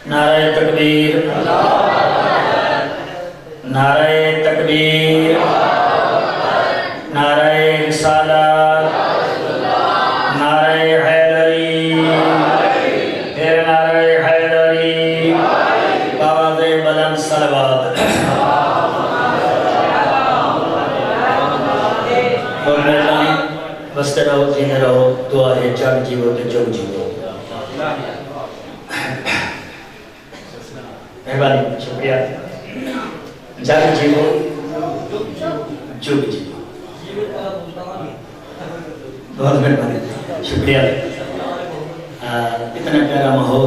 नारे तकबीर, नारे तकबीर, नारे रिसालत, नारे हैदरी, फिर नारे हैदरी, बावाज़े बुलंद सलवात। बसते रहो, जीने रहो, दुआ है जग जीवो तो जग जीवो। मेहरबानी, शुक्रिया। जग जीवो जुग जीवो। बहुत मेहरबानी, शुक्रिया। इतना प्यारा माहौल।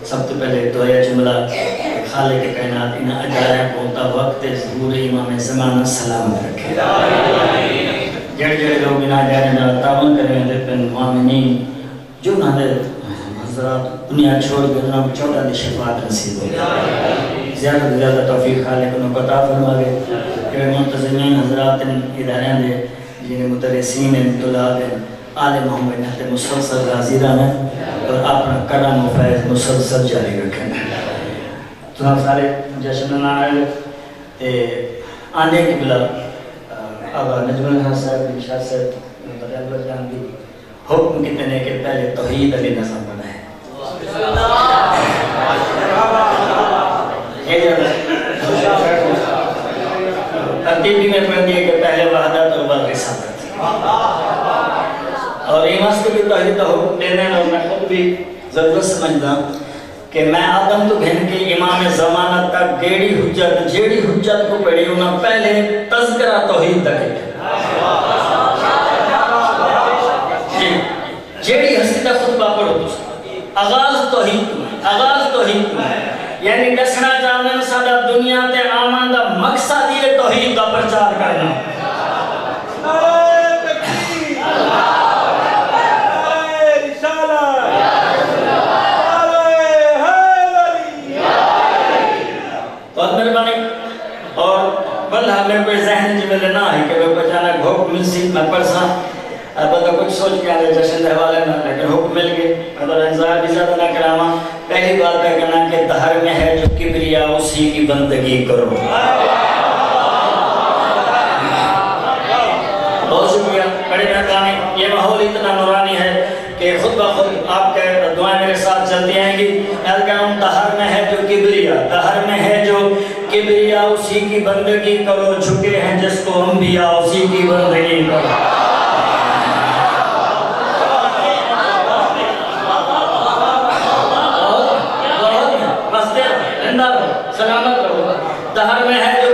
सब तो पहले दुआ जुमला खालिक के कायनात इन अजाया पहुंचा वक्त ज़हूर इमाम ज़माना सलामत रखे। जड़ जड़ लोग बिना जाने ना तावन करें लेकिन मोमिनीन जो ना दे हज़रात दुनिया छोड़ के ना चौड़ा दी शफ़ाअत नसीब हो। ज़्यादा से ज़्यादा तौफीक खालिक को अता फरमावे। कि मुंतज़िमीन हज़रात इदारे दे जिन्हें मुदर्रिसीन तुलाब आले मोहम्मद ने मुसलसल हाज़िर हैं और अपना करम व फैज़ मुसलसल जारी रखें। तो आप सारे जश्न मनाए ते आने की बिला अब नजमुल हसन इरशाद से बदल जाएंगे। हुक्म कितने के पहले तौहीद अली नज़म बना है। तरतीब में बन दिए कि पहले वहदत और बाद रिसालत। और इमाम को भी तौहीद का हुक्म देने और मैं खुद भी ज़रूरत समझदा कि मैं आदम तो घन के इमाम ज़माना तक गेड़ी हुज्जत को पढ़ी उन्हें पहले तज़किरा तौहीद तक जेड़ी हस्ती का खुतबा पढ़ो आगाज़ तौहीद यानी दसना जानन सादा दुनिया ते आमन दा मकसद ये तौहीद का प्रचार करना। हमें कोई ज़हन में ना है कि लोग अचानक हुक्म मिलसी मैं परसा अब तो कुछ सोच के आगे जश्न के हवाले ना लेकिन हुक्म मिल गए मतलब इंतजार भी ज़्यादा ना करामा। पहली बात है कहना कि दहर में है जो किबरिया उसी की बंदगी करो। बहुत शुक्रिया, बड़ी मेहरबानी। ये माहौल इतना नूरानी है कि खुद ब खुद आपके दुआएं मेरे साथ चलती आएंगी। दहर में है जो किबरिया उसी की बंदगी करो, झुके हैं जिसको अंबिया उसी की बंदगी करो। सलामत रहो। दहर में है जो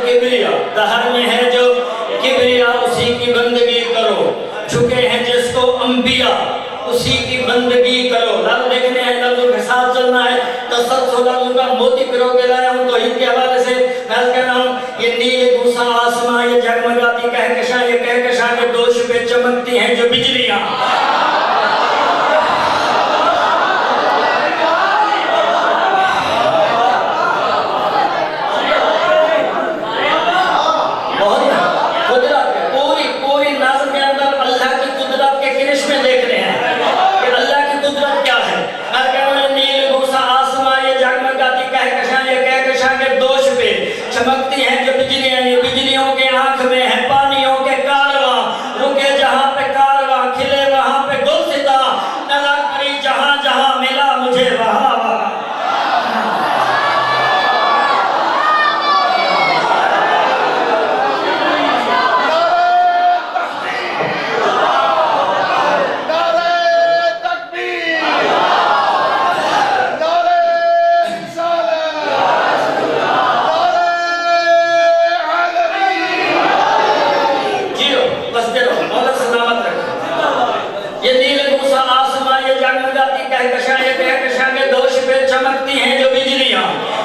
किबरिया उसी की बंदगी करो, झुके हैं जिसको अंबिया उसी की बंदगी करो। लफ्ज़ देखने हैं, लफ्ज़ों के साथ चलना है। तसल्सल लफ्ज़ों का मोती पिरो के लाया हूँ तौहीद के हवाले से। मैं कह रहा हूँ ये नील भूसा आसमां ये जगमगाती कहकशां के दोष पे चमकती हैं जो बिजलियाँ। चमकती हैं जो बिजलियां, ये बिजलियों के आंख में है पानियों के कारवां, रुके जहां पे कारवां, खिले वहां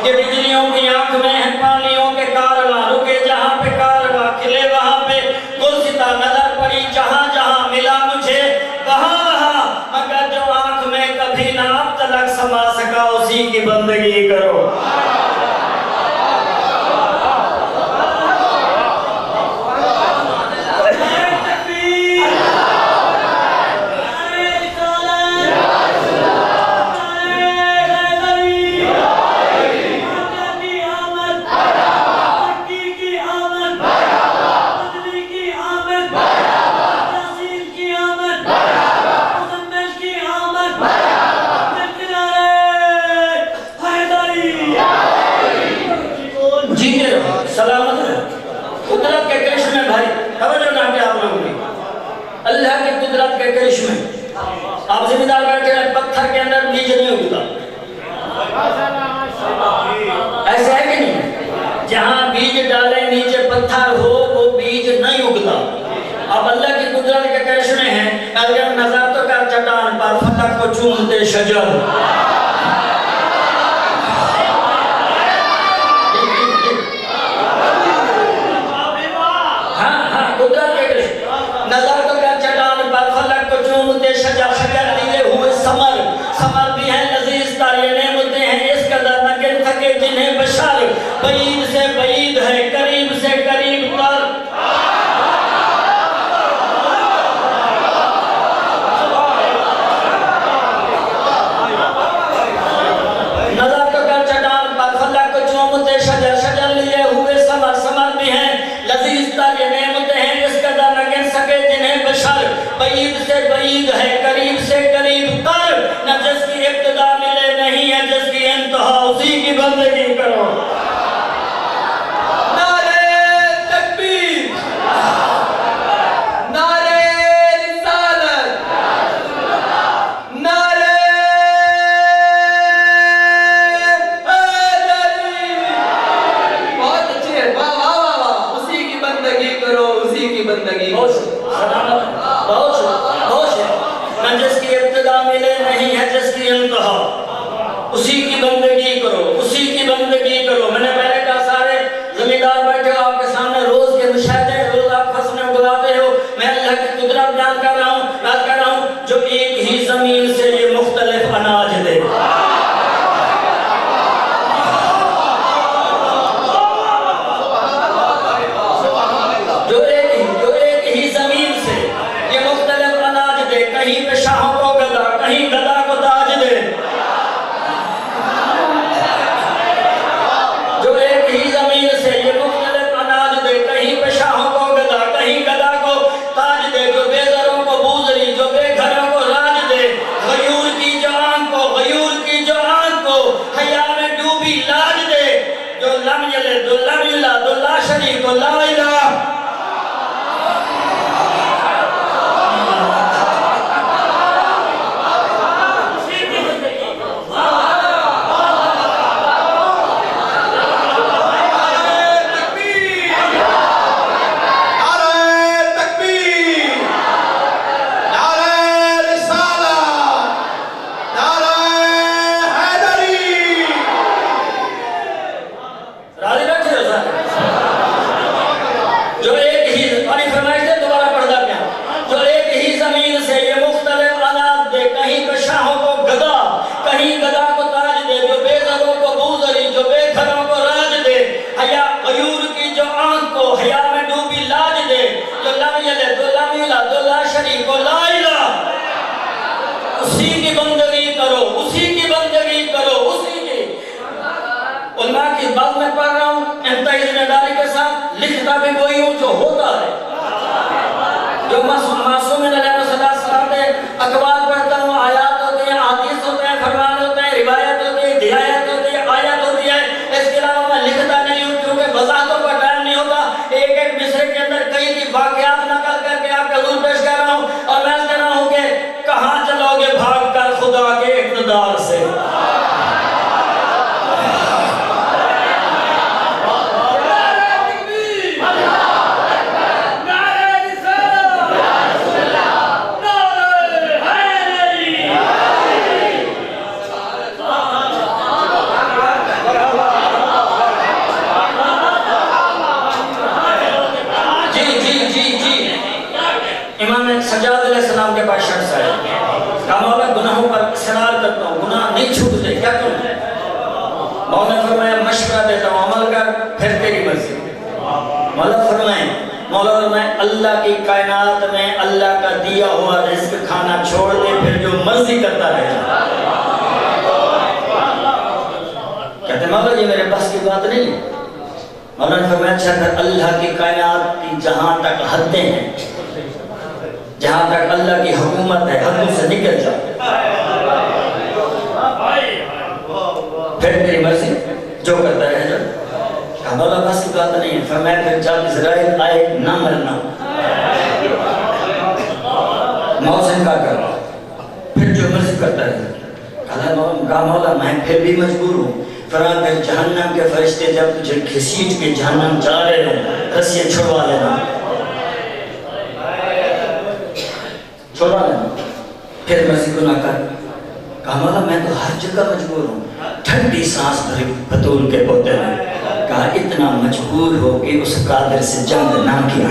ये बिजलियों की आंख में है पानियों के कारवां, रुके जहां पे कारवां, खिले वहां पे गुलसिता नजर पड़ी, जहां जहां मिला मुझे वहां वहां, मगर जो आंख में कभी ना अब तलक समा सका उसी की बंदगी करो। अल्लाह के कुदरत के करिश्मे, आप जिम्मेदार बैठे हैं, पत्थर के अंदर बीज नहीं उगता, ऐसा है कि नहीं? जहां बीज डाले नीचे पत्थर हो वो बीज नहीं उगता। अब अल्लाह की कुदरत के करिश्मे हैं, अगर नजर तो कर चट्टान पर फलक को चूमते शजर, शजर शजर लिए हुए समर, समर भी हैं लजीज तारीफ नेमतें हैं इस कदर न गिन सके जिन्हें बशर, बईद से बईद है करीब से करीब तर, नजर तो कर चट्टान पर फलक को चूमते शजर, शजर लिए हुए समर, समर भी हैं लजीज तारीफ नेमतें हैं इस कदर न गिन सके जिन्हें बशर, बईद से बईद है करीब से करीब कर, न जिसकी इब्तिदा मिले नहीं है जिसकी इंतहा उसी की बंदगी करो। नारे तकबीर, नारे रिसालत, नारे हैदरी। बहुत अच्छे है, वाह वाह वाह वाह, उसी की बंदगी करो, उसी की बंदगी। न जिसकी इब्तिदा मिले नहीं है जिसकी इंतहा उसी की बंदगी करो, उसी की बंदगी करो। मैंने पहले कहा सारे जमींदार बैठे हो आपके सामने, रोज के मुशाहदे, रोज आप फसलें उगाते हो, मैं अल्लाह की कुदरत बयान कर रहा हूँ, बात कर रहा हूँ जो एक ही जमीन से ये मुख्तलिफ अनाज दे, जो एक ही जमीन से ये मुख्तलिफ अनाज दे, कहीं पे शाहों को गदा, कहीं गदा को ताज दे, जो एक ही जमीन से ये मुख्तलिफ अनाज दे, कहीं पे शाहों को गदा, कहीं गदा को ताज दे, जो बेज़रों को बूज़री, जो बेघरों को राज दे, गयूर की जो आंख को, गयूर की जो आंख को हया में डूबी लाज दे, जो लम यले दो लम युला दो ला शरीक को ला इलाहा, उसी की बंदगी करो, उसी की बंदगी करो, उसी की। उल्मा की बात मैं पढ़ रहा हूँ इंतहाई जिम्मेदारी के साथ, लिखता भी वही हूँ जो होता है, जो मासूम अखबार पढ़ता हूँ, आयात होते हैं, हदीस होते हैं, फरमान होते हैं, रिवायत होती है, हिदायत होती है, आयत होती है, इसके अलावा मैं लिखता नहीं हूँ क्योंकि वज़ाहतों का टाइम नहीं होता। एक एक मिसरे के अंदर कई की वाक़यात नकल करके आपके हुज़ूर पेश कर रहा हूँ और मैं कह रहा हूँ कि कहाँ चलोगे भाग कर खुदा के इक़्तिदार से। इमाम सज्जाद अलैहिस्सलाम के पास शख्स आया, कहा मौला गुनाहों पर इसरार करता हूँ, गुनाह नहीं छूटते, क्या करूँ? मौला फरमाया मशवरा देता हूँ, अमल कर, फिर तेरी मर्जी। मौला फरमाए अल्लाह की कायनात में अल्लाह का दिया हुआ रिस्क खाना छोड़ दे, फिर जो मर्जी करता रहे। कहते मौला ये मेरे बस की बात नहीं है। मौला ने फरमाया अच्छा, अगर अल्लाह की कायनात की जहाँ तक हदें हैं, जहाँ तक अल्लाह की हुकूमत है, हदों से निकल जाओ, फिर तेरी मर्जी, जो करता रहे जा। मौला बस की बात नहीं है। फरमाया फिर जब इज़राइल आए ना मरना, मौत से इनकार करना, फिर जो मर्जी करता रहे। कहा मौला मैं फिर भी मजबूर हूँ। फरमाया फिर जहन्नम के फरिश्ते जब तुझे घसीट के जहन्नम जा रहे हो, रस्सियाँ छुड़वा लेना, छुड़वा लेना, फिर मर्जी को ना कर। कहा मौला मैं तो हर जगह मजबूर हूँ। ठंडी सांस भरी बतूल के पोते ने कहा इतना मजबूर हो कि उस कादिर से जंग ना किया।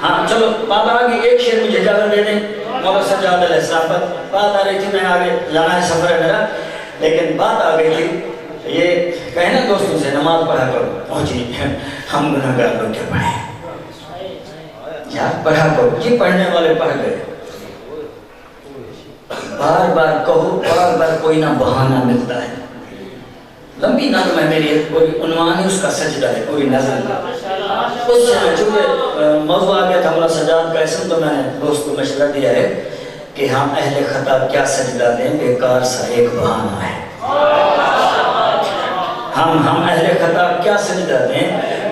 हाँ चलो बात आ गई, एक शेर मुझे इजाजत दे दें। मौला सज्जाद अलैहिस्सलाम पर बात आ रही थी, मैं आगे जाना है, सफर है मेरा, लेकिन बात आ गई थी ये कहे ना दोस्तों से नमाज पढ़ा करो। पहुंची हम गुनहगार लोग क्या पढ़े यार, पढ़ा करो। ये पढ़ने वाले पढ़ गए, बार बार कहो, बार बार कोई ना बहाना मिलता है। लंबी नज़्म है मेरी, कोई उन्वान ही उसका सजदा है, पूरी नज़्म। उससे चूँकि मौजू आ गया था हमारा सज्जाद का इसम, तो मैंने दोस्त को मशवरा दिया है कि हम अहले खता क्या सजदा दें, बेकार सा एक बहाना है। हम अहले खता क्या सजदा दें,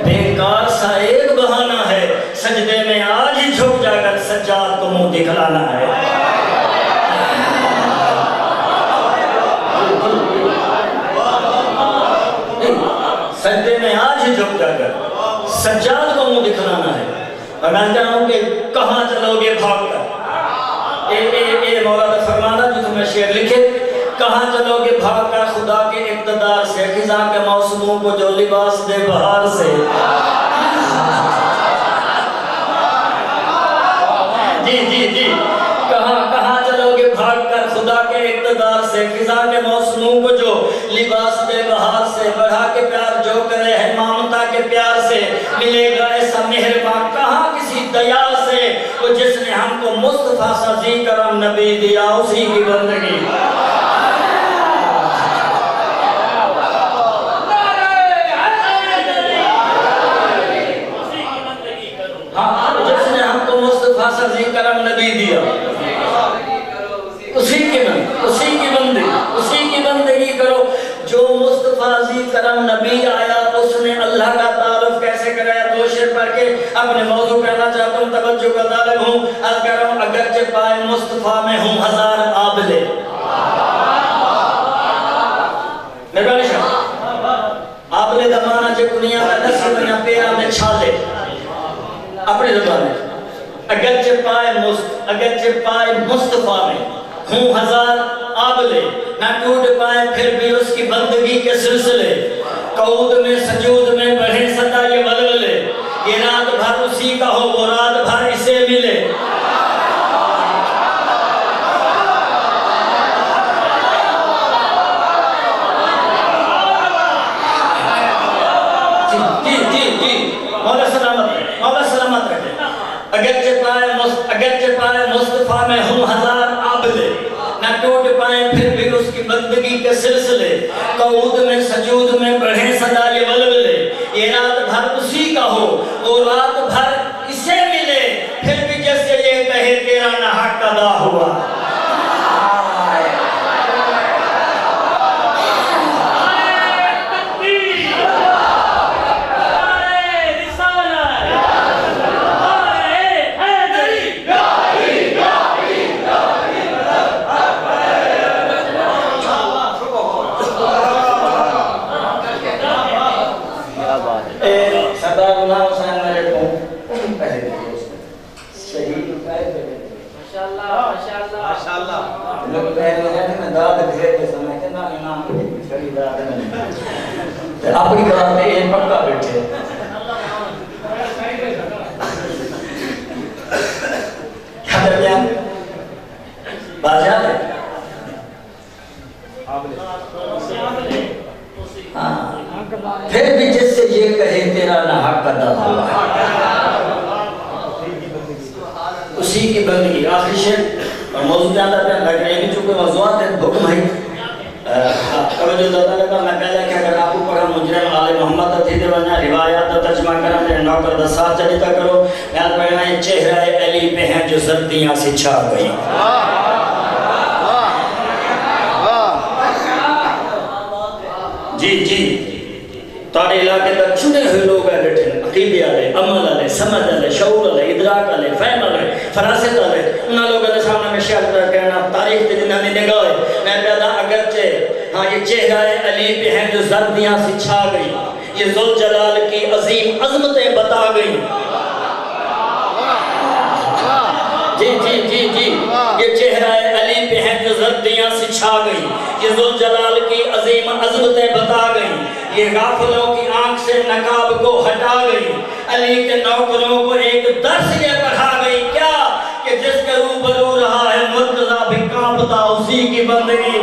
बेकार सा एक बहाना है। सजदे में आज ही झुक जाकर सज्जाद को मुंह दिखलाना है। सजदे में आज ही झुक जाकर सज्जाद को मुंह दिखलाना है। और मैं कह रहा हूँ कि कहाँ चलोगे भागकर, ए मौला का फरमाना जो तुम्हें शेर लिखे, कहाँ चलोगे भागकर खुदा के इक़्तिदार से, खिज़ां के मौसमों को जो लिबास दे बहार से। जी जी जी, कहाँ चलोगे भागकर खुदा के इक़्तिदार से, खिज़ां के मौसमों को जो लिबास दे बहार से। बढ़ा के प्यार जो करे है ममता के प्यार से, मिलेगा ऐसा मेहरबान कहाँ किसी दया से, वो जिसने हमको मुस्तफा सा जी करम नबी दिया, उसी की बंदगी। जिसने हमको मुस्तफा सा जी करम नबी दिया, उसी की बंदगी करो। जो मुस्तफा जी करम नबी आया, उसने अल्लाह का तारुफ कैसे कराया? दो शेर पढ़ के अपने मौजू कहना चाहता हूँ, तवज्जो का तालिब हूँ। अगरचे पाए मुस्तफा में हूँ हजार आबले। आबले दमाना जो दुनिया में दस महीना पेरा में छाले अपने ज़बान में। अगरचे पाए मुस्तफा में हूँ हजार आबले, ना टूट पाए फिर भी उसकी बंदगी के सिलसिले। कऊद में सजूद में बढ़े सदा ये वलवले, ये रात भर उसी का हो, वो रात भर इसे मिले। जी मौला सलामत रखे। अगरचे पाए मुस्तफा में हूँ हजार आबले, न टूट पाए फिर भी उसकी बंदगी के सिलसिले। कऊद में सजूद में बढ़े सदा ये वलवले, ये रात भर उसी का हो, वो रात भर इसे मिले। फिर भी जैसे ये कहे तेरा नाहक अदा हुआ। सरदार गुलाम हुसैन मेरे को पहले माशाअल्लाह लोग कह रहे हैं मैं दाद भेज के समय के ना इमाम की छड़ी दाद नहीं अपनी बात में ये पक्का बैठे क्या कर दिया बादशाह हाँ फिर भी जिससे ये कहे तेरा ना हक अदा हुआ उसी की बंदगी आखिरी शेर और मौजूद ज्यादा पे लग रहे हैं चूंकि मौजूद है हुक्म है तवज्जो दादा लगा मैं पहले क्या कर आपको पढ़ा मुजरिम आले मोहम्मद थी देवाना रिवायात का तर्जुमा करा ने नौकर दा साथ चलिता करो मैं पढ़ना ये चेहरा अली पे हैं जो सर्दियां से छा गई जी जी तारे इलाके तक चुने हुए लोग है बैठे अकीदे वाले अमल वाले समझ वाले शऊर वाले इदराक वाले फहम वाले फरासत वाले उन लोगों के सामने में शेयर कर कहना तारीख की जिन्होंने निगाह मैं पैदा अगरचे हाँ ये चेहरा अली पे हैं जो सर्दियां से छा गई ये जुल जलाल की अजीम अजमतें बता गई जी जी जी जी ये चेहरा अली पे हैं जो सर्दियां से छा गई ये जुल जलाल की अजीम अजमतें बता गई ये गाफिलों की आंख से नकाब को हटा गई अली के नौकरों को एक दर्स ये पढ़ा गई क्या कि जिसके रूबरू रहा है मुर्तजा भी कांपता उसी की बंदगी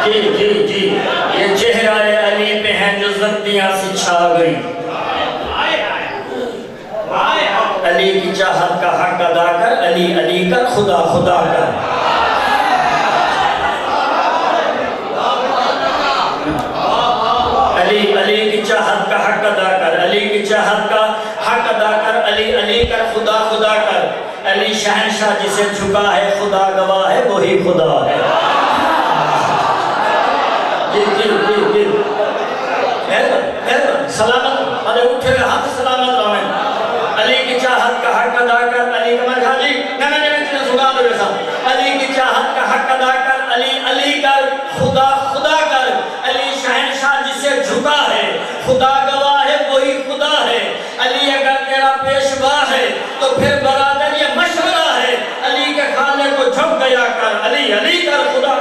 जी जी जी ये चेहरा अली पे हैं जो सर्दियां से छा गई अली की चाहत का हक अदा कर अली अली कर खुदा खुदा कर अली अली की चाहत का हक अदा कर अली की चाहत का हक अदा कर अली अली कर खुदा खुदा कर अली शहंशाह जिसे झुका है खुदा गवाह है वही खुदा है जी जी जी जी सलामत अरे उठे हाथ सलामत रहे अली की चाहत का हक अदा कर अली कमर खाजी ना ना मैं सुना दे वैसा अली की चाहत का हक अदा कर अली अली कर खुदा खुदा कर अली शहंशाह जिसे झुका है खुदा गवाह है वही खुदा है अली अगर तेरा पेशवा है तो फिर बरादर ये मशवरा है अली के खाने को झुक गया कर अली अली कर खुदा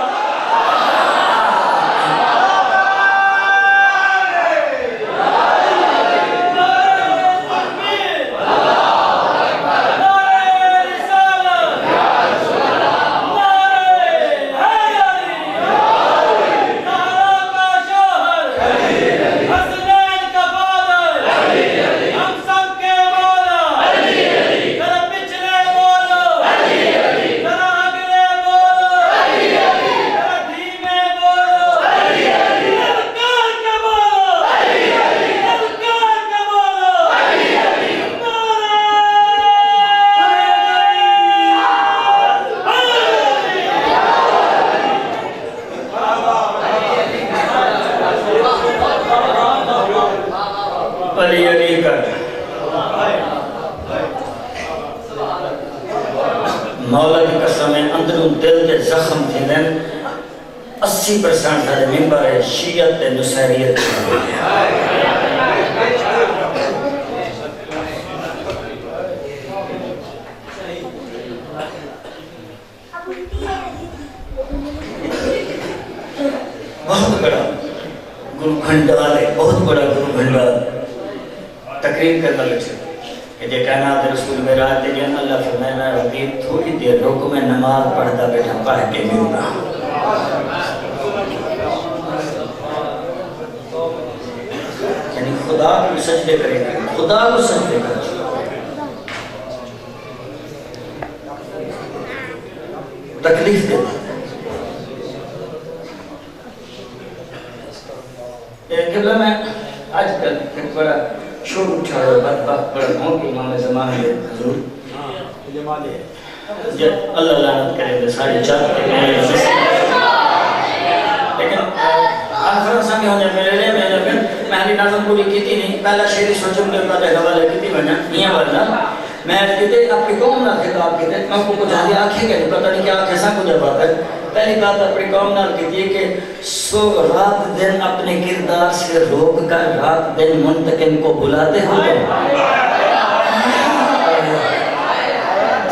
मौला की कसम है अंदरों दिल के जख्म थे 80% सारे मेंबर है शियत ते नुसैरियत बहुत बड़ा गुरु खंडाल है बहुत बड़ा गुरु खंडाल तकरीर करना लगे कि कहना रसूल मेरा तेरी अल्लाह फरमाया अभी थोड़ी देर रुको मैं नमाज पढ़ता बैठा पढ़ के मिलूंगा यानी खुदा को सजदे करेंगे खुदा को सजदे करेंगे तकलीफ देता है मैं आजकल एक बड़ा शोर उठा छोड़ो बदबख्त पढ़ो कि इमाम ज़माने के हुजूर जमाले अल्लाह लानत करे तो सारी जात के लेकिन कॉन्फ्रेंस में होने मेरे मैंने नाज़म पूरी की थी नहीं पहला शेर सोचूं के बाद हवाले की थी बना ये वाला मैं कहते आपकी कौम ना खिताब कहते मैं आपको कुछ आगे आंखें के पता नहीं क्या कैसा कुछ बात है पहली बात अपनी कौम ना कहती है कि सो रात दिन अपने किरदार से रोक कर रात दिन मुंतकिम को बुलाते हो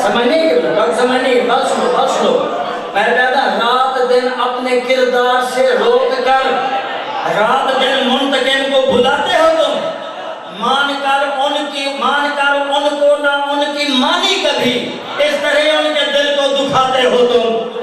समझने की बात समझने की बात सुनो मैं कहता रात दिन अपने किरदार से रोक कर रात दिन मुंतकिम को बुलाते हो तुम मानकर उनको ना उनकी मानी कभी इस तरह उनके दिल को दुखाते हो तुम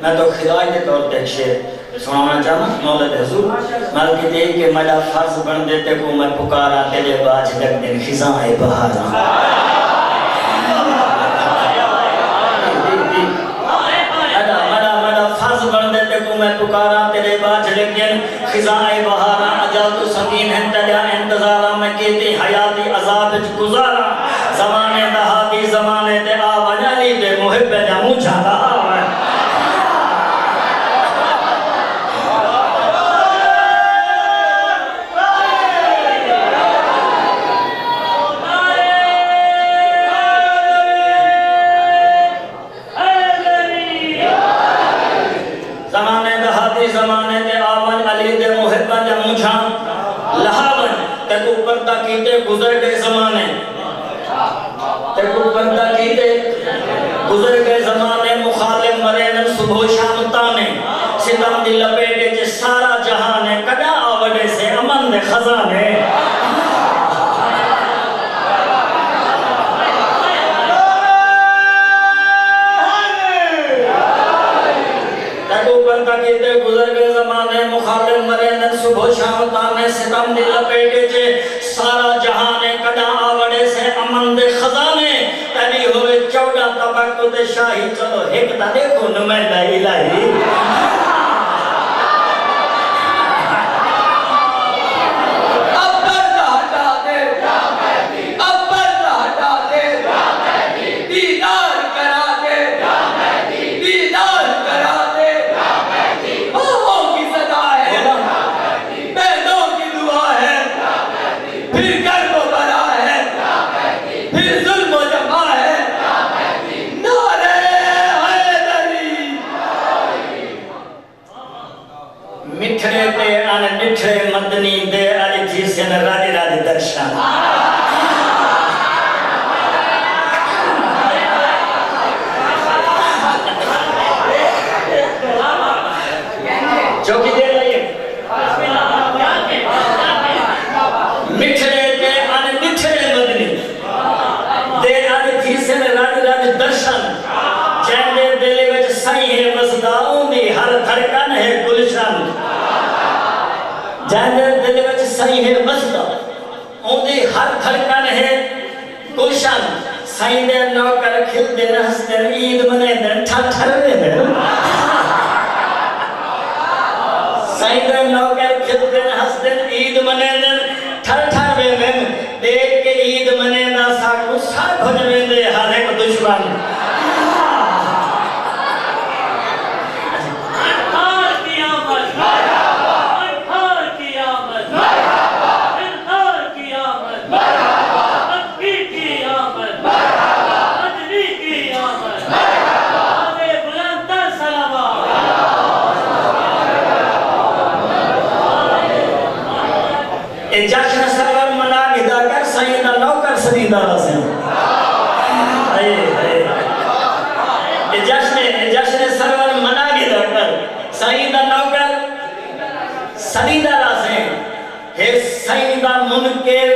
मैं तो खिदाई के तौर पे शेर सुनाना चाहना मौला हुजूर माल की दे के मेरा फर्ज बन देते को मैं पुकारा तेरे बाज लग दिन खिजाए बहार मेरा फर्ज बन देते को मैं पुकारा तेरे बाज लग दिन खिजाए बहार अजा तो संगीन है तेरा इंतजारा मैं कहती हयाती अजाब गुजारा ज़माने दहाबी ज़माने दे आवाजाली दे मुहिब जा मुझा ज़माने दे आवन अली दे मुहिब्बा जा मुझा लहावन ते को पर्दा कीते गुजर गए ज़माने ते को पर्दा कीते गुजर गए ज़माने मुखालिफ मरे न सुबह शाम ताने सितम दी लपेटे च सारा जहान है कदा आवड़े से अमन दे खजाने गुजर गए ज़माने मुखालिफ मरे न सुबह शाम ताने सितम दी लपेटे चे सारा जहान कदा आवड़े से अमन दे खजाने तभी होवे 14 तबक ते शाही चलो एक ता देखो नुमाइंदा इलाही मदनी दे अली जी से राधे राधे दर्शन चौकी दे लाइए मिठरे दे अन मिठरे मदनी दे अली जी से राधे राधे दर्शन जैसे दिल विच सही है वसदा उंदी हर धड़कन है गुलशन जैसे दिल विच सही है वसदा उंदी हर धड़कन है गुलशन सही दे नौकर खिलदे हंसदे ईद मनांदे ठठरदे सही दे नौकर खिलदे हंसदे ईद मनांदे ठठरदे देख के ईद मनांदा साकू सर भज वेंदे हर एक दुश्मन ए जश्न सरवर मना गिदा कर सईदा नौकर सदीदा रसे हाय हाय ए जश्न सरवर मना गिदा कर सईदा नौकर सदीदा रसे हे सईदा मुनकर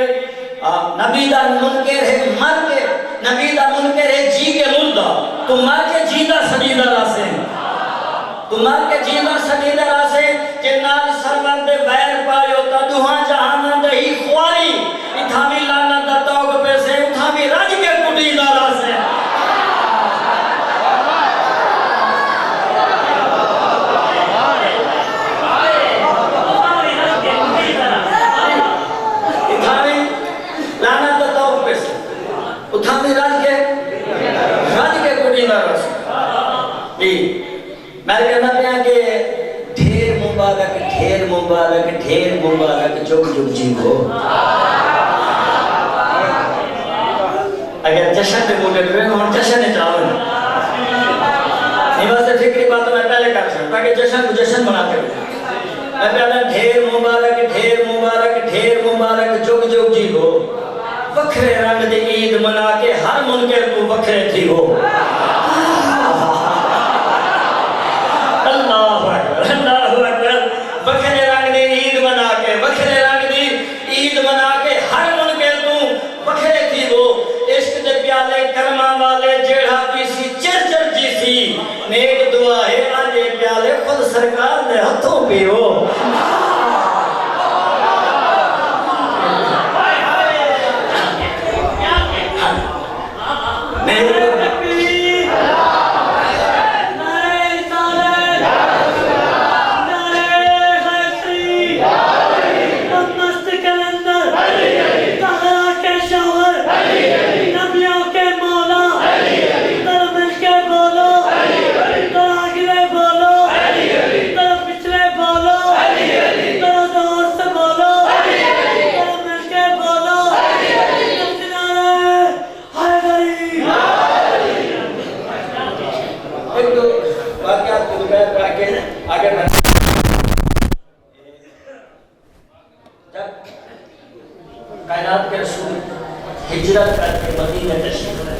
नबी दा मुनकर है मर के नबी दा मुनकर है जी के मुर्दा तू मर के जीदा सदीदा रसे तू मर के जीदा सदीदा रसे के नाल सरवर दे वैर पायो ता दुहा जहान दे ही ख्वारी इथा भी लाना दा तौग पे से उठा भी राज के कुटीदा रसे इथा भी लाना दा तौग पे से उठा भी राज के कुटीदा रसे जी मैं कहना पाया कि ढेर मुबारक जुग जुग जीवो अगर जश्न पे बोले तो हम जश्न चाहो नहीं बस फिक्री बात मैं पहले कर सकता ताकि जश्न को जश्न मनाते हुए मैं कहना ढेर मुबारक जुग जुग जीवो वखरे रंग दी ईद मना के हर मुनकर तू वखरे थी हो वखरे रंग दी ईद मना के हर मुनकर तू वखरे थी वो इश्क दे प्याले कर्मा वाले जेड़ा पीसी चर जी सी नेक दुआ है आज प्याले खुद सरकार दे हाथों पियो कायनात के रसूल हिजरत करके मदीने तशरीफ लाए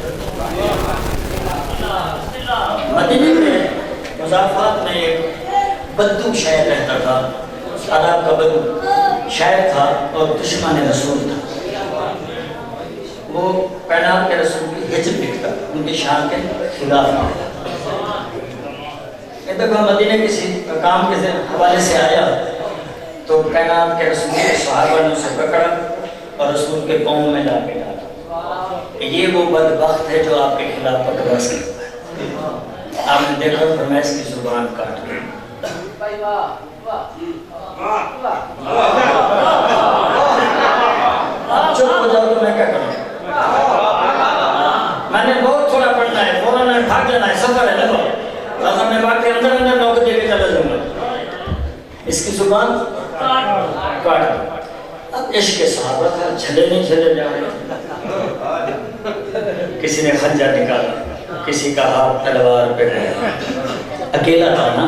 मदीने में मुज़ाफ़ात में एक बद्दू शायर रहता था अरब का बद्दू शायर था और दुश्मन रसूल था वो कायनात के रसूल की हिजरत लिखता उनकी शान के खिलाफ मदीने किसी काम के हवाले से आया तो कायनात के रसूल के सहाबा ने उसे पकड़ा और रसूल के पाँव में लाके डाला ये वो बदबख्त है जो आपके खिलाफ बकवास करता है आपने देखा फरमाइश की जुबान काट दी चुप हो जाओ तो मैं क्या करूँ मैंने बहुत थोड़ा पढ़ना है फौरन भाग जाना है सफर है देखो हमने बात के अंदर नौकरी देके चला जाऊंगा इसकी जुबान काट अब इश्क के सहाबा था झले नहीं झले जा रहे किसी ने खंजर निकाला किसी का हाथ तलवार पे अकेला था ना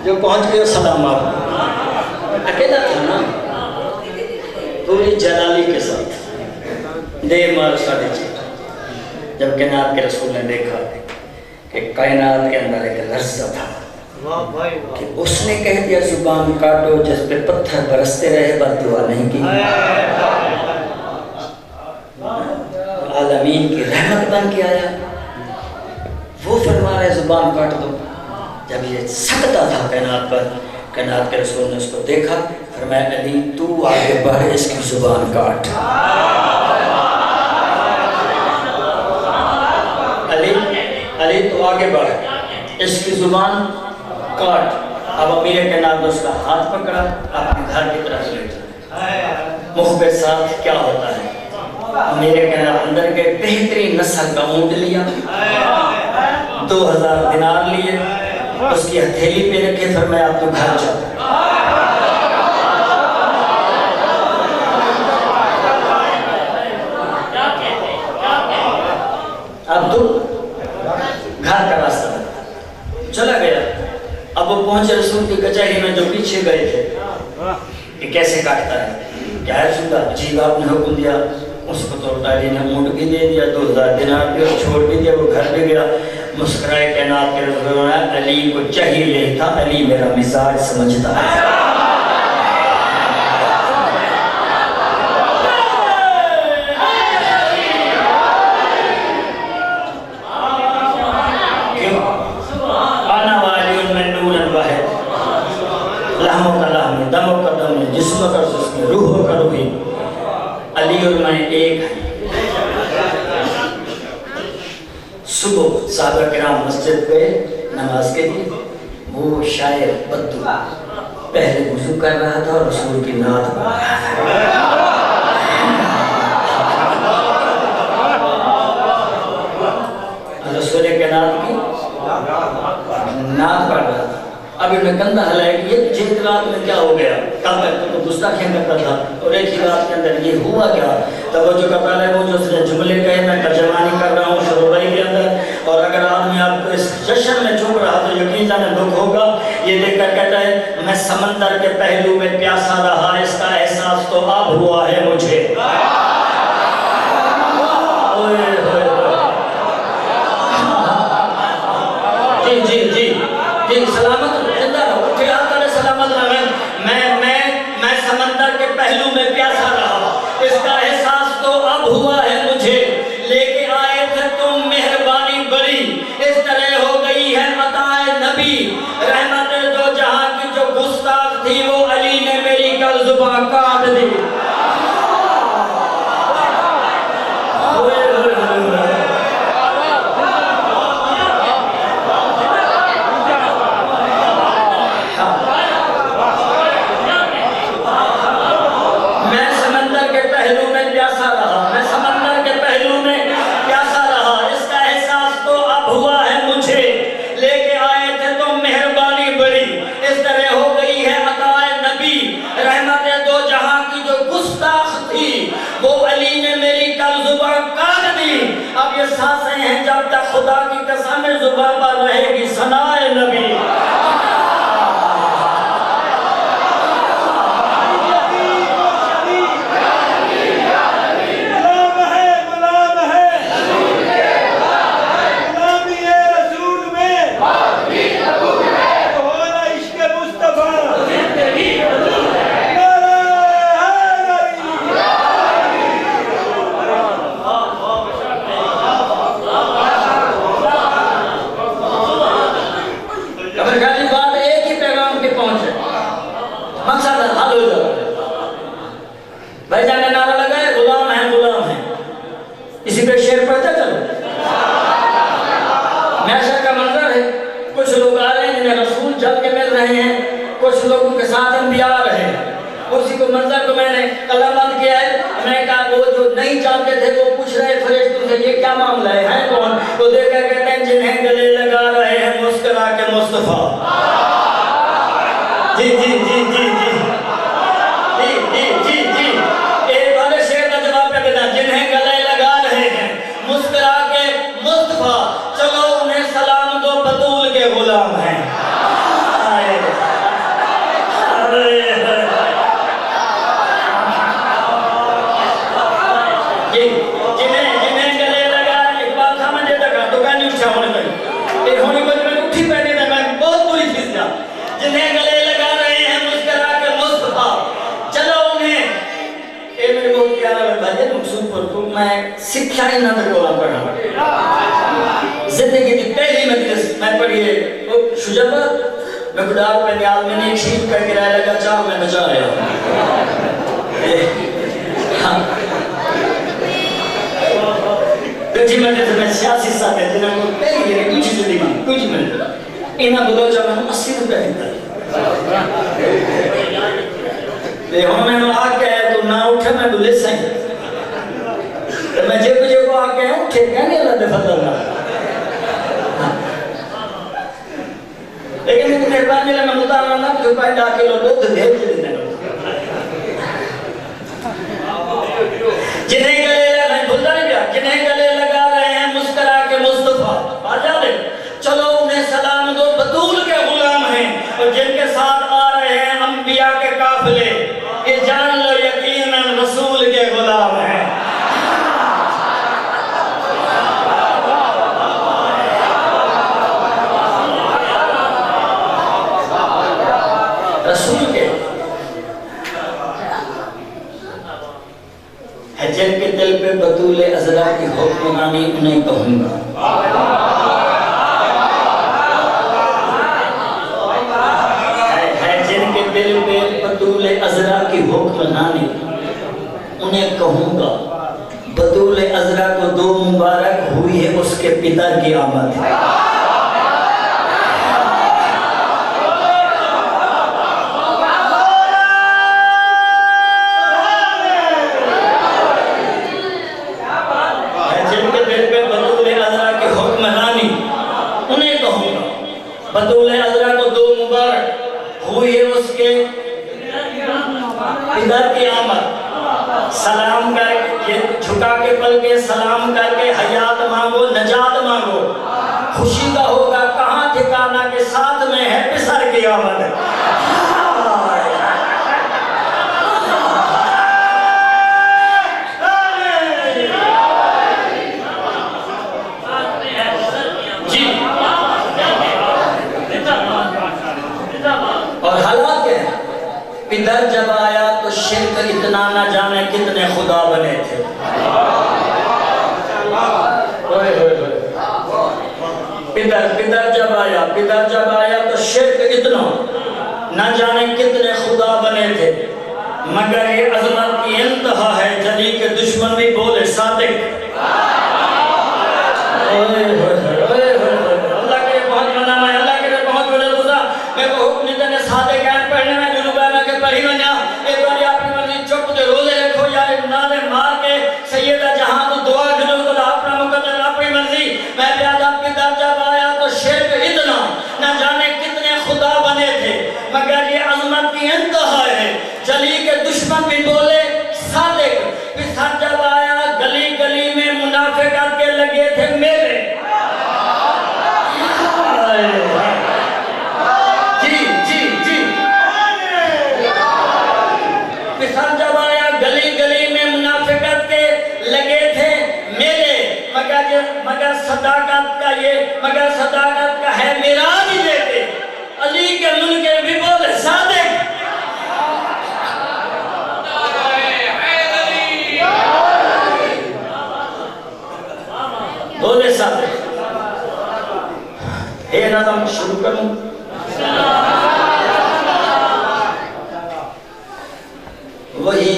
जो पहुंच गए सलाम आप अकेला था ना पूरी जलाली के साथ दे मार साढ़े जब कायनात के रसूल ने देखा कि कायनात के अंदर एक लर्ज़ा था कि उसने कह दिया जुबान काटो जिस पे पत्थर बरसते रहे बद दुआ नहीं की आलमीन की रहमत बन के आया वो फरमा रहे जुबान काट दो जब ये सकता था कायनात पर कायनात के रसूल ने उसको देखा फरमाया अली तू आगे बढ़ इसकी जुबान काट अली तू आगे बढ़ इसकी जुबान काट अब अमीर के नाम ने उसका हाथ पकड़ा अपने घर की तरफ ले चले मुख के साथ क्या होता है अमीर के नाम अंदर के बेहतरीन नस्ल का ऊंट लिया 2000 दिनार लिए उसकी हथेली पे रखे फिर मैं आप तो घर जाऊँ पूछे गए थे कि कैसे काटता है, क्या है सुनता, अजीब आपने हुक्म दिया। उसको तो अली ने ऊँट भी दे दिया, 2000 दिनार भी और छोड़ भी दिया, वो घर भी गया। मुस्कुराए कायनात के रसूल, अली को चाहिए यही था, अली मेरा मिजाज समझता है। अली और मैं एक हैं। सुबह साहबा किराम मस्जिद गए नमाज के लिए। वो शायर बद्दू पहले वुजू कर रहा था और रसूल की नात पढ़ रहा था। रसूल के नात की नात पढ़ रहा था। अब इन्हें कंधा हलाया कि ये जिस रात में क्या हो गया, कब तक तो गुस्ताखियां करता था और एक ही रात के अंदर ये हुआ क्या। तब वो जो कपड़ा है वो जो उसने जुमले कहे, मैं तर्जमानी कर रहा हूँ शुरूबाई के अंदर। और अगर आदमी आपको इस जश्न में चुप रहा तो यकीन जाने दुख होगा। ये देखकर कहता है, मैं समंदर के पहलू में प्यासा रहा, इसका एहसास तो अब हुआ है मुझे। जी जी जी जी, सलामत जिंदा रहो, उठे हाथ करे सलामत रहे। मैं समंदर के पहलू में प्यासा रहा, इसका एहसास तो अब हुआ है मुझे। लेके आए थे तुम मेहरबानी बड़ी, इस तरह हो गई है अताए नबी। रहमत दो जहां की जो गुस्ताख थी, वो अली ने मेरी कल जुबान काट दी। अब ये सांसें हैं जब तक खुदा की कसम जुबान पर रहेगी सनाए नबी। भाईजान ने नारा लगाया, गुलाम है गुलाम है। इसी पे शेर पढ़ते चलो। मैशर का मंजर है, कुछ लोग आ रहे हैं जिन्हें रसूल जल के मिल रहे हैं, कुछ लोगों के साथ अंबिया आ रहे हैं। उसी को मंजर को मैंने कलमबंद किया है। मैंने कहा वो जो नहीं जानते थे वो पूछ रहे फरिश्तों से ये क्या मामला है कौन? तो देखा कहते हैं जिन्हें गले लगा रहे हैं मुस्कुरा के मुस्तफा। जी जी जी जी जी जिन्हें गले लगा रहे हैं मुस्कुरा के मुस्तफा, चलो उन्हें सलाम दो बतूल के गुलाम हैं। जिन्हें गले लगा, एक बात समझे तक तो कहनी उठा होने लगी, एक होने को मैं उठी बैठे थे, मैं बहुत बुरी चीज था। जिन्हें गले लगा रहे हैं मुस्कुरा के मुस्तफा, चलो उन्हें मेरे बहुत प्यारा लगता है मकसूद पर तो मैं शिक्षा ही ना को पढ़ा जिंदगी की पहली मजलिस मैं पढ़ी है वो शुजात मैं गुडार पे न्याल मैंने एक शीट का किराया लगा चाह मैं बचा आया। हाँ जी मैं सियासी साथ है जिन्हें को पहली है कुछ जिंदगी कुछ मिनट इन्हें बोलो जब मैं 80 रुपए देता ले हम मैं आ गया तो ना उठे मैं बोले सही तो मैं जे को आ गया उठे कहने लगे फतला लेकिन मेरी मेहरबानी मैं मुतारा ना तो पाई डाके लो दूध दे देने जिन्हें गले मैं भूलता नहीं गया जिन्हें गले लगा रहे हैं मुस्कुरा के मुस्तफा आ जा दे चलो उन्हें सलाम दो बतूल के गुलाम हैं और जिनके साथ आ रहे हैं है जिनके दिल पे बतूल अजरा की हुक्मरानी उन्हें कहूँगा। है जिनके दिल पे बतूल अजरा की हुक्मरानी उन्हें कहूँगा। बतूल अजरा को दो मुबारक हुई है उसके पिता की आमद है। बतूल अज़रा को दो मुबारक हुई है उसके पिता की आमद। सलाम करके झुका के पल के सलाम करके हयात मांगो, नजात मांगो। खुशी का होगा कहाँ ठिकाना के साथ में है पिसर की आमद। पितर जब आया तो शिर्क इतना न जाने कितने खुदा बने थे। पितर जब आया तो शिर्क इतना न जाने कितने खुदा बने थे। मगर ये अजमत की इंतहा है, जली के दुश्मन भी बोले सादिक। अल्लाह के बहुत बना है, अल्लाह के बहुत बड़े खुदा। मैं को हुक्म देने सादिक पढ़ने में पढ़ी बना एक बार अपनी मर्जी चुप दे रोजे रखो या नारे मार के सैयदा जहां तो दुआ करो तो अपना मुकद्दर अपनी मर्जी। मैं प्यार आपके दर जब आया तो शिर्क इतना न जाने कितने खुदा बने थे। मगर ये अजमत की इंतहा है, जली के दुश्मन भी बोले सादिक। फिर जब आया गली गली में मुनाफिकत के लगे थे मेले। जब आया गली गली में मुनाफिकत के लगे थे मेले। मगर सदाकत का है मिराज देते। अली के मुनके भी बोले सादिक। बोले सादिक। हे नज़म शुरू करूं। वही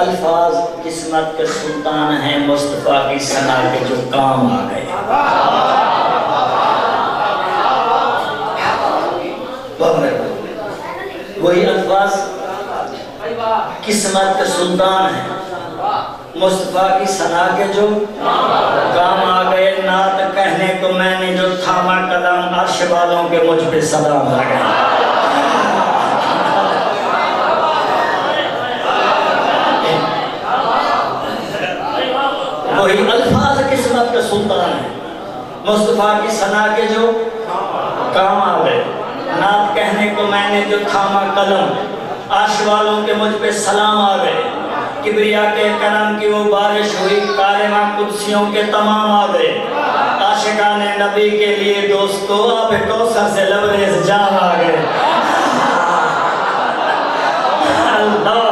अल्फाज किस्मत के सुल्तान हैं मुस्तफा की सना के जो काम आ गए। वही अल्फाज किस्मत के सुल्तान हैं मुस्तफा की सना के जो काम आ गए। नात कहने को मैंने जो थामा कदम, अर्श वालों के मुझ पे सलाम आ गए। वही अल्फाज किस्मत के सुल्तान है मुस्तफा की सना के जो काम आ गए। नात कहने को मैंने जो थामा कलम, आश वालों के मुझ पे सलाम आ गए। किबरिया के करम की वो बारिश हुई, कालिमा कुर्सियों के तमाम आ गए। आशिकाने नबी के लिए दोस्तों अब कौसर से लबरेज जाम आ गए। अल्लाह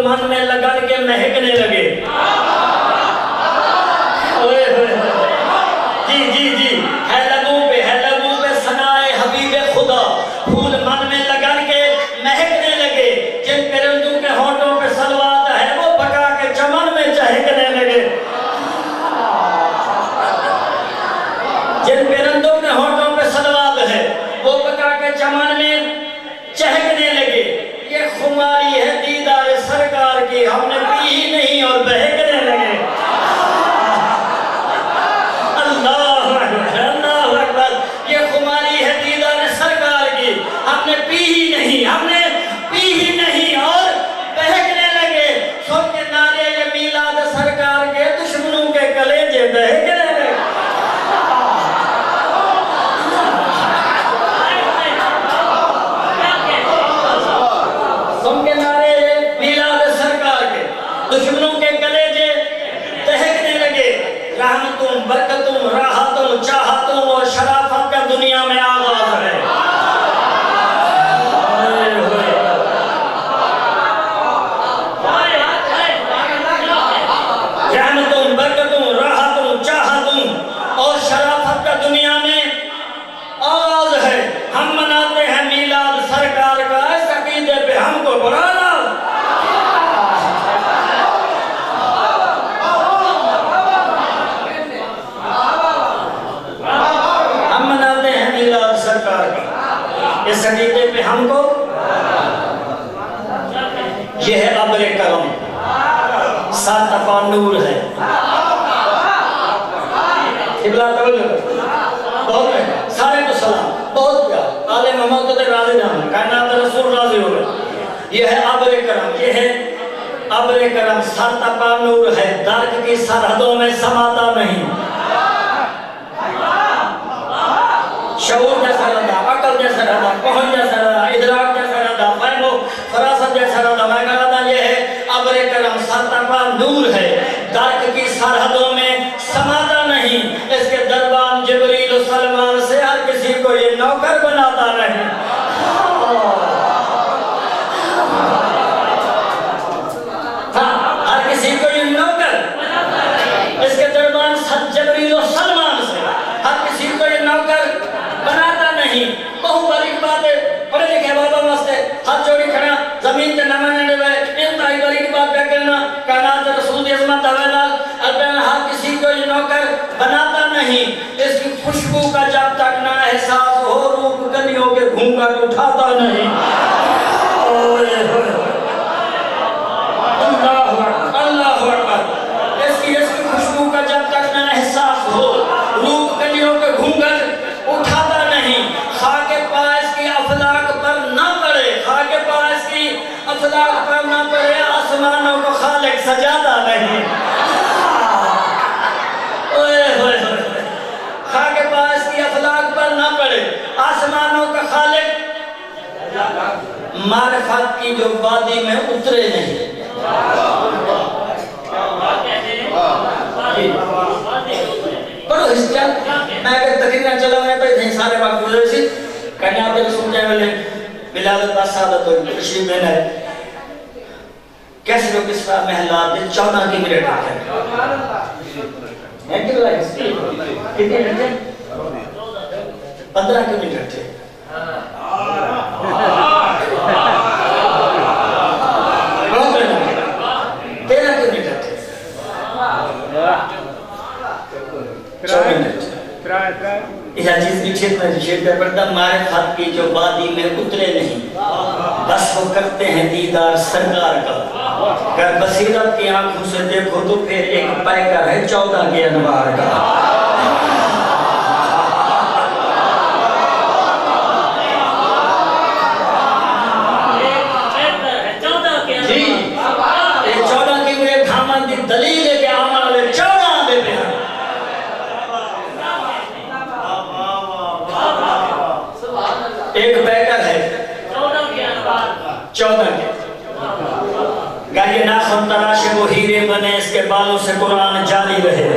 मन में लगन के महकने लगे। जी है लगू पे सनाए हबीबे खुदा। फूल मन में लगन के महकने लगे। जिन परिंदों के होठों पे सलवात है वो पका के चमन में चहकने लगे। जिन परिंदों के होठों पे सलवात है वो पका के चमन में चहकने लगे। ये खुमारी है दीदार सरकार की, हमने पी ही नहीं और चाहतों और शराफत का दुनिया में आगाज है। रहमतों, बरकतों, राहतों, चाहतों और शराफत का दुनिया में आगाज है। हम मनाते हैं मीलाद सरकार का, इस अकीदे पे हमको बुरा ना। हम मनाते हैं मीलाद सरकार का, इस अकीदे पे हमको। यह है अब्र करम, सात अफा नूर है। बहुत है, सारे को सलाम, बहुत प्यार। आले मोहम्मद तो राजी जान, कायनात रसूल राजी हो गए। यह है अब्र करम, यह है अब्र करम, सात अफा नूर है, दर्द की सरहदों में समाता नहीं। शऊर जैसा रहता, अकल जैसा रहता, पहुंच जैसा रहता, इदराक जैसा रहता, फहमो फरासत जैसा रहता। मैं कह रहा था ये है अब्र करम, सात अफा नूर है, दर्द की सरहदों में समाता नहीं। इसके दरबान जिब्रील सलमान से हर किसी को ये नौकर बनाता नहीं। हर किसी को ये नौकर, इसके दरबान जिब्रील सलमान से हर किसी को ये नौकर बनाता नहीं। बहुत बड़ी बात है, पढ़े लिखे बाबा वास्ते हाथ जोड़ी खड़ा जमीन पे नमन देवे, इंतहाई बड़ी बात क्या कहना। कायनात रसूल की अज़मत हवेला अल्लाह हर किसी को ये नौकर बनाता नहीं। इसकी खुशबू का जब तक ना एहसास हो, रूप गलियों के घूंघट उठाता नहीं। अल्लाहु अकबर। इसकी खुशबू का जब तक ना एहसास हो, रूप गलियों के घूंघट उठाता नहीं। खाके पास की अफलाक पर ना पड़े, खाके पास की अफलाक पर ना पड़े, आसमानों को खालिक सजाता नहीं। खाके पास की अफलाक पर ना पड़े, आसमानों का खालिक मारिफत की जो वादी में उतरे नहीं। पढ़ो हिस्ट्री, मैं अगर तकरीर चला मैं तो इतने सारे वक्त गुजरे सी कहने आप रसूल के वाले बिलावत बादशाह तो तशरीफ लेना है। कैसे लोग इस बात में हालात दे 14 की मिनट है कितने मिनट 15 की मिनट थे। इस हदीस की शेर पे पढ़ता मारिफत की जो वादी में उतरे नहीं, बस वो करते हैं दीदार सरकार का। अगर बसीरत की आंखों से देखो तो फिर एक पैकर है 14 के अनवार का। जी ये 14 की मेरे धामन की दलील है कि आमाल 14 दे पे एक पैकर है 14 के। गाये नाखुन तराशे वो हीरे बने, इसके बालों से कुरान जारी रहे।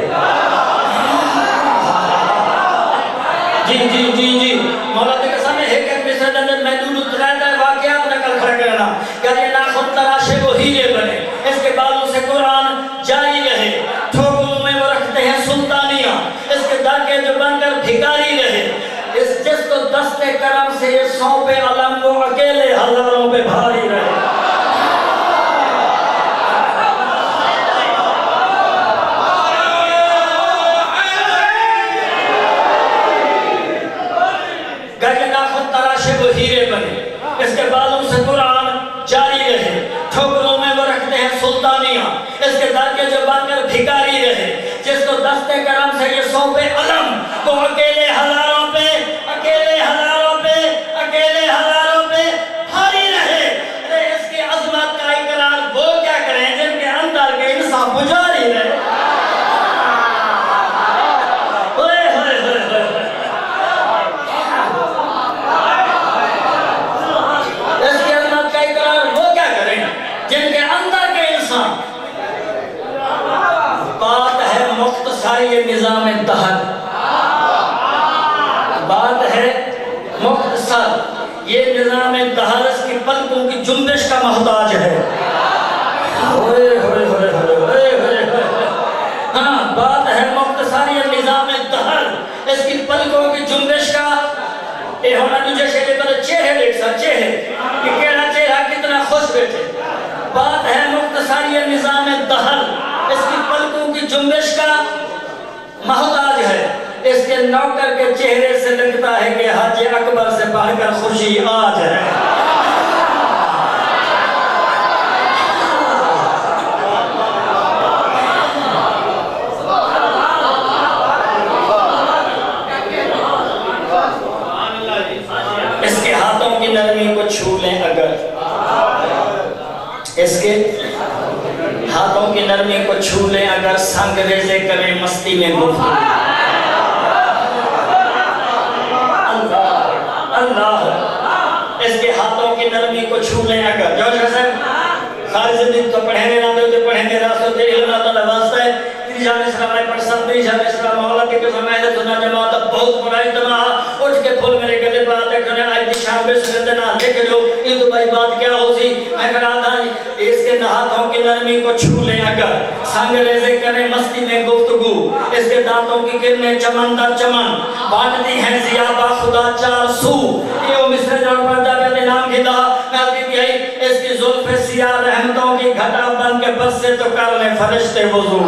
जी जी जी जी मौला के कसम है कि मिस्र अंदर महदूद उतराता है वाकयात नकल खड़ा करना। गाये नाखुन तराशे वो हीरे बने, इसके बालों से कुरान जारी रहे। ठोकरों में वो रखते हैं सुल्तानिया, इसके दाके जो बनकर भिखारी रहे। इस जिसको दस्ते करम से ये सौंपे अलम, वो अकेले हजारों पे भारी रहे। तराशे वो हीरे बने, इसके बालों से कुरान जारी रहे। ठोकरों में वो रखते हैं सुल्तानिया, इसके दाके जो बनकर भिखारी रहे। जिसको दस्ते करम से ये सौंपे अलम, वो अकेले हजारों पे, अकेले हजारों पे, अकेले हजारों पे भारी रहे। अरे इसकी अजमत का इकरार वो क्या करें जिनके अंदर के इंसान पुजारी रहे। ये निजाम तहत निज़ाम दहरस की पलकों की जुम्बिश का मोहताज है। होए होए होए होए होए होए होए। हाँ, बात है मुख्तसारी निज़ाम दहर, इसकी पलकों की जुम्बिश का। ये होना तुझे शेरे पर चेहरे देख सा चेहरे कि केड़ा चेहरा कितना खुश बैठे। बात है मुख्तसारी निज़ाम दहर, इसकी पलकों की जुम्बिश का मोहताज है। इसके नौकर के चेहरे से लगता है कि हाजी अकबर से बढ़कर खुशी आज है। इसके हाथों की नरमी को छू लें अगर, इसके हाथों की नरमी को छू लें अगर, संग रेजे करें मस्ती में गुफ्तगू। अल्लाह, इसके हाथों की नरमी को छू लें अगर। जो सारी जिंदगी तो पढ़ेंगे ना तो पढ़ेंगे रास्तों से इल्म तो वास्ता है। जाने से मैं पढ़ सकती जाने से मौला के कसम है तो ना जमात बहुत बड़ा इज्तिमा उठ के फूल मेरे गले पे आते करने आज की शाम में सुनते ना देख लो ये तो भाई बात क्या होती। मैं कहा था इसके हाथों की नरमी को छू ले अगर, संग रेज़े करे मस्ती में गुफ्तगू। इसके दांतों की किरणें चमन दर चमन बांटती हैं ज़ियाबा खुदा चार सू। ये वो मिस्र जो पर्दा पे नाम खिला नाज़िब यही इसकी ज़ुल्फ़े सियाह रहमतों की घटा बन के बस से तो कर ले फरिश्ते वज़ू।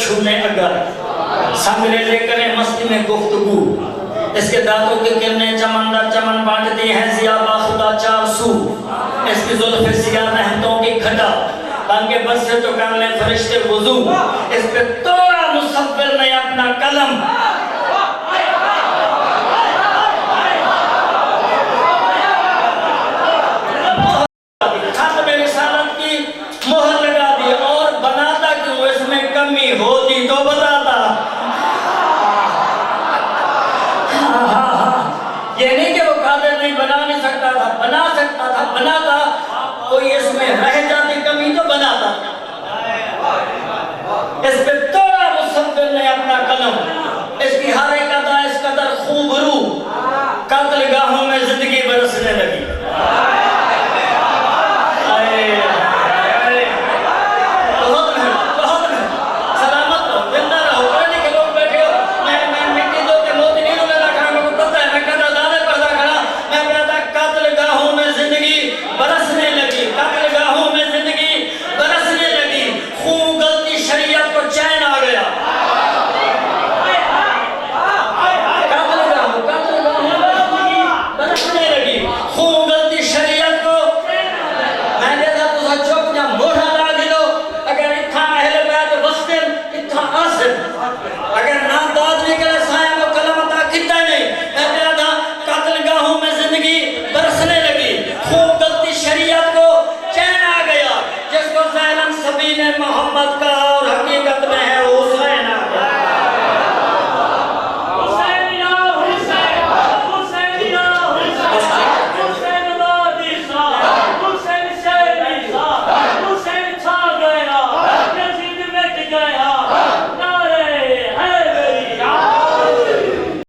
छूने अगर, संग रेज़े करें मस्ती में गुफ्तगू। इसके दांतों की किरणें चमन दर चमन बांटती हैं ज़ियाबा खुदा चार सू। इसकी ज़ुल्फ़े सियाह रहमतों की घटा बन के बस से तो कर ले फरिश्ते वज़ू। इस पे तोड़ा मुसव्विर ने अपना कलम, खत्म रिसालत की मोहर लगा दी। और बनाता क्यों, इसमें कमी होती तो बताता। ये नहीं कि वो कादिर नहीं बना नहीं सकता था, बना सकता था, बनाता कोई इसमें रह